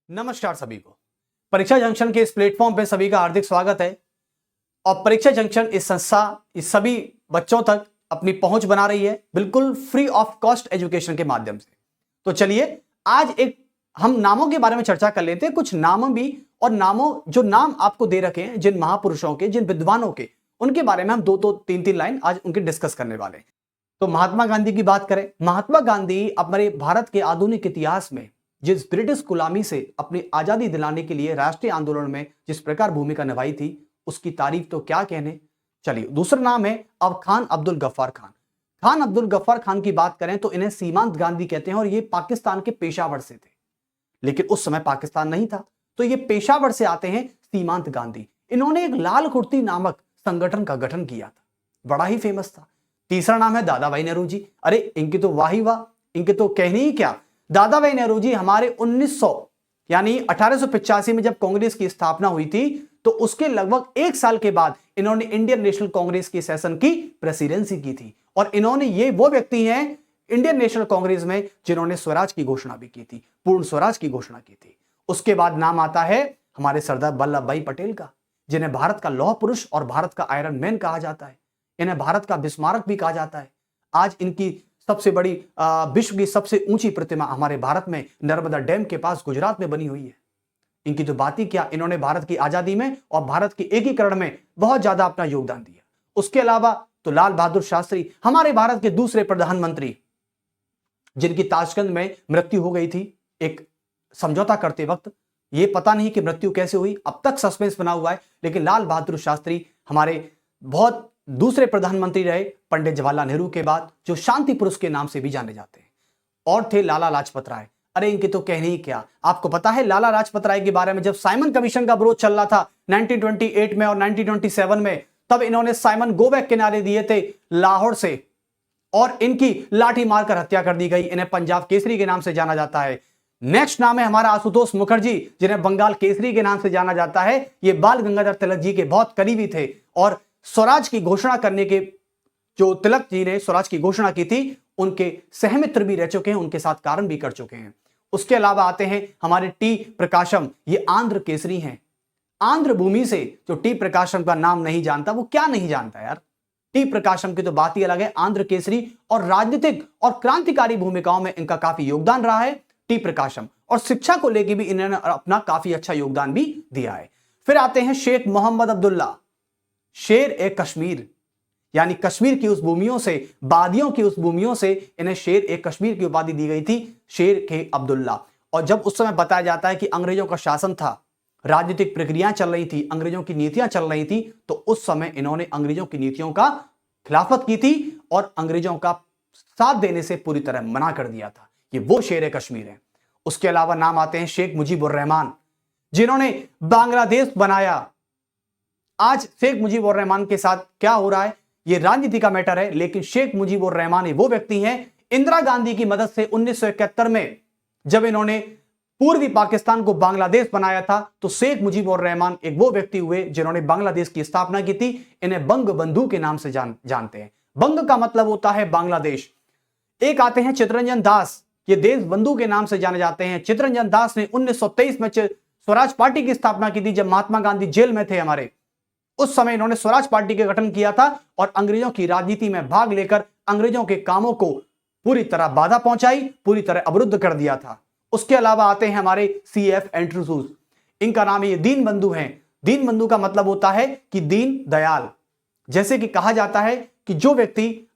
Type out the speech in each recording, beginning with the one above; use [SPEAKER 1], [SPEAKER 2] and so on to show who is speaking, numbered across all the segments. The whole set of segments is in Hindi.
[SPEAKER 1] नमस्कार सभी को। परीक्षा जंक्शन के इस प्लेटफॉर्म पे सभी का हार्दिक स्वागत है। और परीक्षा जंक्शन इस संस्था इस सभी बच्चों तक अपनी पहुंच बना रही है बिल्कुल फ्री ऑफ कॉस्ट एजुकेशन के माध्यम से। तो चलिए आज हम नामों के बारे में चर्चा कर लेते हैं। कुछ नाम भी और जो नाम आपको दे रखे हैं जिन महापुरुषों के, जिन विद्वानों के, उनके बारे में हम दो तीन लाइन आज उनके डिस्कस करने वाले हैं। तो महात्मा गांधी की बात करें। महात्मा गांधी हमारे भारत के आधुनिक इतिहास में जिस ब्रिटिश गुलामी से अपनी आजादी दिलाने के लिए राष्ट्रीय आंदोलन में जिस प्रकार भूमिका निभाई थी उसकी तारीफ तो क्या कहने। चलिए दूसरा नाम है अब खान अब्दुल गफ्फार खान। खान अब्दुल गफ्फार खान की बात करें तो इन्हें सीमांत गांधी कहते हैं और ये पाकिस्तान के पेशावर से थे, लेकिन उस समय पाकिस्तान नहीं था तो ये पेशावर से आते हैं सीमांत गांधी। इन्होंने एक लाल कुर्ती नामक संगठन का गठन किया था, बड़ा ही फेमस था। तीसरा नाम है दादा भाई नेहरू जी। अरे इनकी तो वाह ही वाह, इनके तो कहने ही क्या। दादा भाई नेहरू जी हमारे 1900 यानी 1885 में जब कांग्रेस की स्थापना हुई थी तो उसके लगभग एक साल के बाद इन्होंने इंडियन नेशनल कांग्रेस की सेशन की प्रेसिडेंसी की थी। और इन्होंने ये वो व्यक्ति हैं इंडियन नेशनल कांग्रेस में जिन्होंने स्वराज की घोषणा भी की थी, पूर्ण स्वराज की घोषणा की थी। उसके बाद नाम आता है हमारे सरदार वल्लभ भाई पटेल का, जिन्हें भारत का लौह पुरुष और भारत का आयरन मैन कहा जाता है। इन्हें भारत का बिस्मारक भी कहा जाता है। आज इनकी सबसे बड़ी विश्व की सबसे ऊंची प्रतिमा हमारे भारत में नर्मदा डैम के पास गुजरात में बनी हुई है। इनकी तो बात ही क्या, इन्होंने भारत की आजादी में और भारत के एकीकरण में बहुत ज्यादा अपना योगदान दिया। उसके अलावा तो लाल बहादुर शास्त्री हमारे भारत के दूसरे प्रधानमंत्री, जिनकी ताशकंद में मृत्यु हो गई थी एक समझौता करते वक्त। ये पता नहीं कि मृत्यु कैसे हुई, अब तक सस्पेंस बना हुआ है। लेकिन लाल बहादुर शास्त्री हमारे बहुत दूसरे प्रधानमंत्री रहे पंडित जवाहरलाल नेहरू के बाद, जो शांति पुरुष के नाम से भी जाने जाते हैं। और थे लाला लाजपत राय। अरे इनके तो कहने ही क्या। आपको पता है लाला लाजपत राय के बारे में जब साइमन कमीशन का विरोध चल रहा था 1928 में और 1927 में, तब इन्होंने साइमन गो बैक के नारे दिए थे लाहौर से और इनकी लाठी मारकर हत्या कर दी गई। इन्हें पंजाब केसरी के नाम से जाना जाता है। नेक्स्ट नाम है हमारा आशुतोष मुखर्जी, जिन्हें बंगाल केसरी के नाम से जाना जाता है। ये बाल गंगाधर तिलक जी के बहुत करीबी थे और स्वराज की घोषणा करने के जो तिलक जी ने स्वराज की घोषणा की थी उनके सहमित्र भी रह चुके हैं, उनके साथ कारण भी कर चुके हैं। उसके अलावा आते हैं हमारे टी प्रकाशम, ये आंध्र केसरी हैं। आंध्र भूमि से जो टी प्रकाशम का नाम नहीं जानता वो क्या नहीं जानता यार। टी प्रकाशम की तो बात ही अलग है। आंध्र केसरी और राजनीतिक और क्रांतिकारी भूमिकाओं में इनका काफी योगदान रहा है टी प्रकाशम, और शिक्षा को लेकर भी इन्होंने अपना काफी अच्छा योगदान भी दिया है। फिर आते हैं शेख मोहम्मद अब्दुल्ला, शेर ए कश्मीर, यानी कश्मीर की उस भूमियों से, वादियों की उस भूमियों से इन्हें शेर ए कश्मीर की उपाधि दी गई थी, शेर के अब्दुल्ला। और जब उस समय बताया जाता है कि अंग्रेजों का शासन था, राजनीतिक प्रक्रियाएं चल रही थी, अंग्रेजों की नीतियां चल रही थी, तो उस समय इन्होंने अंग्रेजों की नीतियों का खिलाफत की थी और अंग्रेजों का साथ देने से पूरी तरह मना कर दिया था। ये वो शेर ए कश्मीर है। उसके अलावा नाम आते हैं शेख मुजीबुर रहमान, जिन्होंने बांग्लादेश बनाया। आज शेख मुजीबुर रहमान के साथ क्या हो रहा है ये राजनीति का मैटर है, लेकिन शेख मुजीबुर रहमान वो व्यक्ति हैं इंदिरा गांधी की मदद से 1971 में जब इन्होंने पूर्वी पाकिस्तान को बांग्लादेश बनाया था, तो शेख मुजीबुर रहमान एक वो व्यक्ति हुए जिन्होंने बांग्लादेश की स्थापना की थी। इन्हें बंग बंधु के नाम से जानते हैं। बंग का मतलब होता है बांग्लादेश। एक आते हैं चित्तरंजन दास, ये देश बंधु के नाम से जाने जाते हैं। चित्तरंजन दास ने 1923 में स्वराज पार्टी की स्थापना की थी जब महात्मा गांधी जेल में थे हमारे। उस समय इन्होंने स्वराज पार्टी का गठन किया था और अंग्रेजों की राजनीति में भाग लेकर अंग्रेजों के कामों को पूरी तरह बाधा पहुंचाई, पूरी तरह अवरुद्ध कर दिया था। उसके अलावा आते हैं हमारे CF एंड्रूज, इनका नाम ये दीन बंधु हैं। दीन बंधु का मतलब होता है कि दीन दयाल। जैसे कि कहा जाता है कि जो व्यक्ति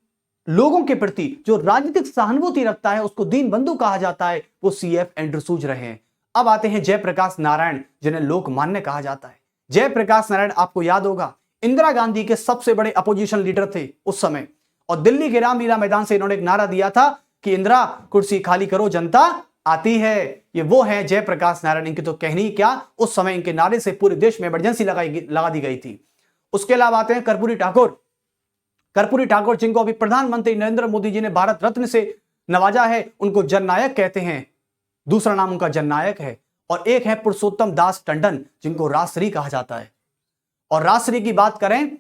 [SPEAKER 1] लोगों के प्रति जो राजनीतिक सहानुभूति रखता है उसको दीन बंधु कहा जाता है, वो CF एंड्रूज रहे हैं। अब आते हैं जयप्रकाश नारायण, जिन्हें लोकमान्य कहा जाता है। जयप्रकाश नारायण आपको याद होगा इंदिरा गांधी के सबसे बड़े अपोजिशन लीडर थे उस समय, और दिल्ली के रामलीला मैदान से इन्होंने एक नारा दिया था कि इंदिरा कुर्सी खाली करो जनता आती है। ये वो है जयप्रकाश नारायण। इनकी तो कहनी क्या, उस समय इनके नारे से पूरे देश में इमरजेंसी लगा दी गई थी। उसके अलावा आते हैं कर्पूरी ठाकुर। कर्पूरी ठाकुर जिनको अभी प्रधानमंत्री नरेंद्र मोदी जी ने भारत रत्न से नवाजा है, उनको जननायक कहते हैं। दूसरा नाम उनका जननायक है। और एक है पुरुषोत्तम दास टंडन, जिनको राजश्री कहा जाता है। और राजश्री की बात करें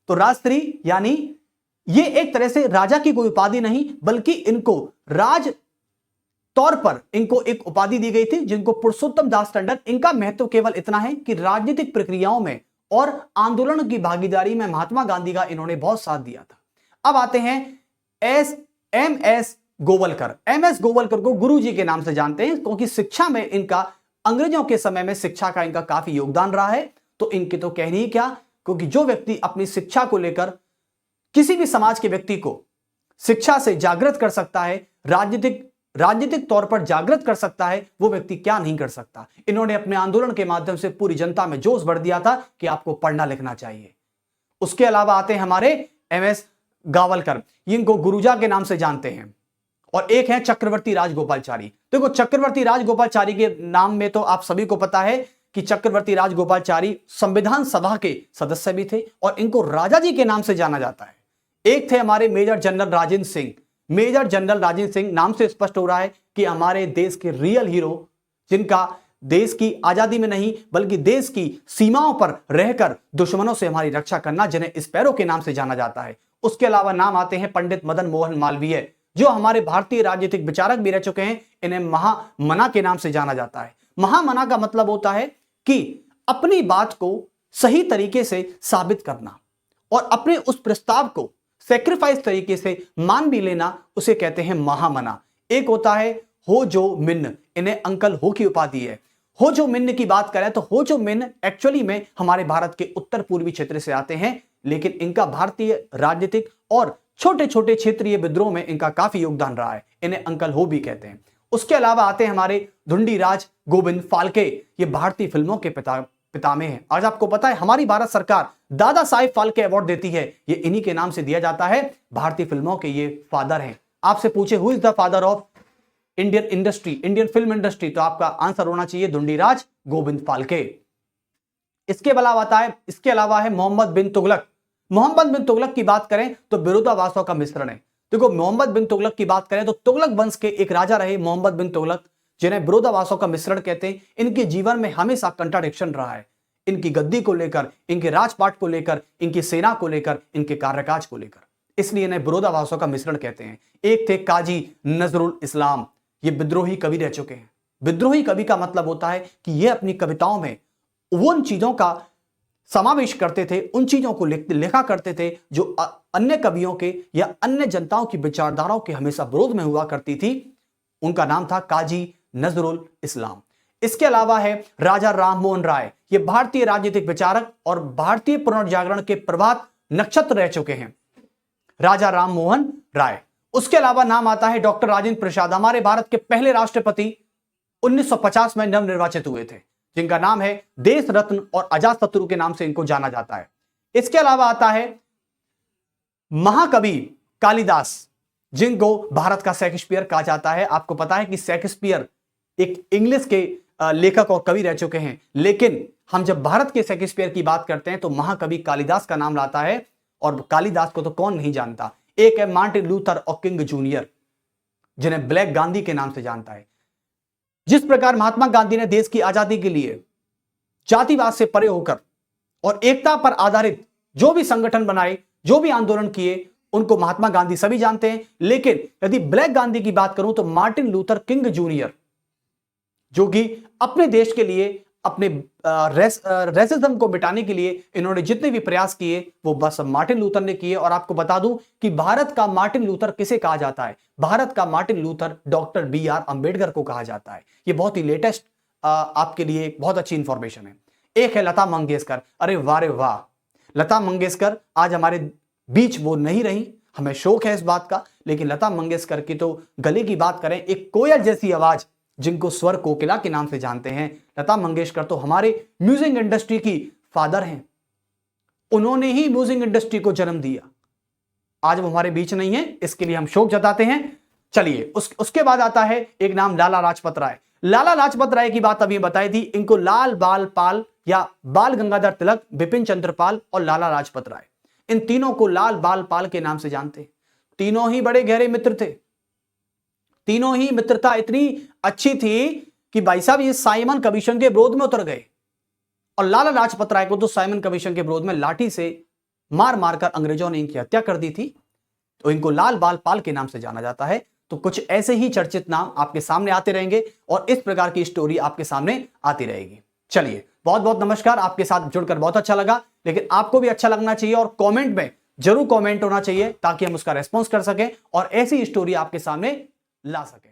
[SPEAKER 1] तो राजश्री यानी ये एक तरह से राजा की कोई उपाधि नहीं, बल्कि इनको राज तौर पर इनको एक उपाधि दी गई थी जिनको पुरुषोत्तम दास टंडन। इनका महत्व केवल इतना है कि राजनीतिक प्रक्रियाओं में और आंदोलन की भागीदारी में महात्मा गांधी का इन्होंने बहुत साथ दिया था। अब आते हैं एम.एस. गोवलकर। एम.एस. गोवलकर को गुरुजी के नाम से जानते हैं क्योंकि शिक्षा में इनका, अंग्रेजों के समय में शिक्षा का इनका काफी योगदान रहा है। तो इनके तो कहनी ही क्या, क्योंकि जो व्यक्ति अपनी शिक्षा को लेकर किसी भी समाज के व्यक्ति को शिक्षा से जागृत कर सकता है, राजनीतिक तौर पर जागृत कर सकता है, वो व्यक्ति क्या नहीं कर सकता। इन्होंने अपने आंदोलन के माध्यम से पूरी जनता में जोश भर दिया था कि आपको पढ़ना लिखना चाहिए। उसके अलावा आते हैं हमारे एम.एस. गावलकर, इनको गुरुजा के नाम से जानते हैं। और एक है चक्रवर्ती राजगोपालचारी। देखो चक्रवर्ती राजगोपालचारी के नाम में तो आप सभी को पता है कि चक्रवर्ती राजगोपालचारी संविधान सभा के सदस्य भी थे और इनको राजा जी के नाम से जाना जाता है। एक थे हमारे major general Rajendra Singh. Major general Rajendra Singh नाम से स्पष्ट हो रहा है कि हमारे देश के रियल हीरो, जिनका देश की आजादी में नहीं बल्कि देश की सीमाओं पर रहकर दुश्मनों से हमारी रक्षा करना, जिन्हें स्पैरो के नाम से जाना जाता है। उसके अलावा नाम आते हैं पंडित मदन मोहन मालवीय, जो हमारे भारतीय राजनीतिक विचारक भी रह चुके हैं। इन्हें महामना के नाम से जाना जाता है। महामना का मतलब होता है कि अपनी बात को सही तरीके से साबित करना और अपने उस प्रस्ताव को सेक्रीफाइस तरीके से मान भी लेना, उसे कहते हैं महामना। एक होता है हो जो मिन्न, इन्हें अंकल हो की उपाधि है। हो जो मिन्न की बात करें तो हो जो मिन्न एक्चुअली में हमारे भारत के उत्तर पूर्वी क्षेत्र से आते हैं, लेकिन इनका भारतीय राजनीतिक और छोटे छोटे क्षेत्रीय विद्रोह में इनका काफी योगदान रहा है। इन्हें अंकल हो भी कहते हैं। उसके अलावा आते हैं हमारे धुंडीराज गोविंद फाल्के। ये भारतीय फिल्मों के पितामह हैं। आज आपको पता है हमारी भारत सरकार दादा साहेब फाल्के अवार्ड देती है, ये इन्हीं के नाम से दिया जाता है। भारतीय फिल्मों के ये फादर हैं। आपसे पूछे who is the father of Indian industry, Indian film industry, तो आपका आंसर होना चाहिए धुंडीराज गोविंद फाल्के। इसके अलावा है मोहम्मद बिन तुगलक। मोहम्मद बिन तुगलक की बात करें तो विरोधाभासों का मिश्रण है। देखो मोहम्मद बिन तुगलक की बात करें तो तुगलक वंश के एक राजा रहे मोहम्मद बिन तुगलक, जिन्हें विरोधाभासों का मिश्रण कहते हैं। इनके जीवन में हमेशा कंट्राडिक्शन रहा है, इनकी गद्दी को लेकर, इनके राजपाट को लेकर, इनकी सेना को लेकर, इनके कार्यकाज को लेकर, इसलिए इन्हें विरोधाभासों का मिश्रण कहते हैं। एक थे काजी नजरुल इस्लाम, ये विद्रोही कवि रह चुके हैं। विद्रोही कवि का मतलब होता है कि ये अपनी कविताओं में उन चीजों का समावेश करते थे, उन चीजों को लिखा करते थे जो अन्य कवियों के या अन्य जनताओं की विचारधाराओं के हमेशा विरोध में हुआ करती थी। उनका नाम था काजी नजरुल इस्लाम। इसके अलावा है राजा राममोहन राय। ये भारतीय राजनीतिक विचारक और भारतीय पुनर्जागरण के प्रभात नक्षत्र रह चुके हैं, राजा राममोहन राय। उसके अलावा नाम आता है डॉक्टर राजेंद्र प्रसाद। हमारे भारत के पहले राष्ट्रपति 1950 में नवनिर्वाचित हुए थे, जिनका नाम है देश रत्न और अजातशत्रु के नाम से इनको जाना जाता है। इसके अलावा आता है महाकवि कालिदास, जिनको भारत का शेक्सपियर कहा जाता है। आपको पता है कि शेक्सपियर एक इंग्लिश के लेखक और कवि रह चुके हैं, लेकिन हम जब भारत के शेक्सपियर की बात करते हैं तो महाकवि कालिदास का नाम लाता है। और कालिदास को तो कौन नहीं जानता। एक है मार्टिन लूथर और किंग जूनियर, जिन्हें ब्लैक गांधी के नाम से जानता है। जिस प्रकार महात्मा गांधी ने देश की आजादी के लिए जातिवाद से परे होकर और एकता पर आधारित जो भी संगठन बनाए, जो भी आंदोलन किए, उनको महात्मा गांधी सभी जानते हैं। लेकिन यदि ब्लैक गांधी की बात करूं तो मार्टिन लूथर किंग जूनियर, जो कि अपने देश के लिए, अपने रेसिज्म को मिटाने के लिए इन्होंने जितने भी प्रयास किए वो बस मार्टिन लूथर ने किए। और आपको बता दूं कि भारत का मार्टिन लूथर किसे कहा जाता है। भारत का Martin Luther doctor B R. Ambedkar को कहा जाता है। ये बहुत ही लेटेस्ट आपके लिए बहुत अच्छी इंफॉर्मेशन है। एक है लता मंगेशकर। अरे वाह रे वाह, लता मंगेशकर आज हमारे बीच वो नहीं रही, हमें शौक है इस बात का। लेकिन लता मंगेशकर की तो गले की बात करें, एक कोयल जैसी आवाज, जिनको स्वर कोकिला के नाम से जानते हैं। लता मंगेशकर तो हमारे म्यूजिक इंडस्ट्री की फादर हैं। उन्होंने ही म्यूजिक इंडस्ट्री को जन्म दिया। आज वो हमारे बीच नहीं है, इसके लिए हम शोक जताते हैं। चलिए उसके बाद आता है एक नाम लाला लाजपत राय। लाला लाजपत राय की बात अभी बताई थी। इनको लाल बाल पाल या बाल गंगाधर तिलक, बिपिन चंद्र पाल और लाला लाजपत राय, इन तीनों को लाल बाल पाल के नाम से जानते। तीनों ही बड़े गहरे मित्र थे। तीनों ही मित्रता इतनी अच्छी थी कि भाई साहब ये साइमन कमीशन के विरोध में उतर गए। और लाला लाजपत राय को तो साइमन कमीशन के विरोध में लाठी से मार मारकर अंग्रेजों ने इनकी हत्या कर दी थी। तो इनको लाल बाल पाल के नाम से जाना जाता है। तो कुछ ऐसे ही चर्चित नाम आपके सामने आते रहेंगे और इस प्रकार की स्टोरी आपके सामने आती रहेगी। चलिए, बहुत बहुत नमस्कार। आपके साथ जुड़कर बहुत अच्छा लगा, लेकिन आपको भी अच्छा लगना चाहिए और कमेंट में जरूर कमेंट होना चाहिए ताकि हम उसका रेस्पॉन्स कर सकें और ऐसी स्टोरी आपके सामने ला सकें।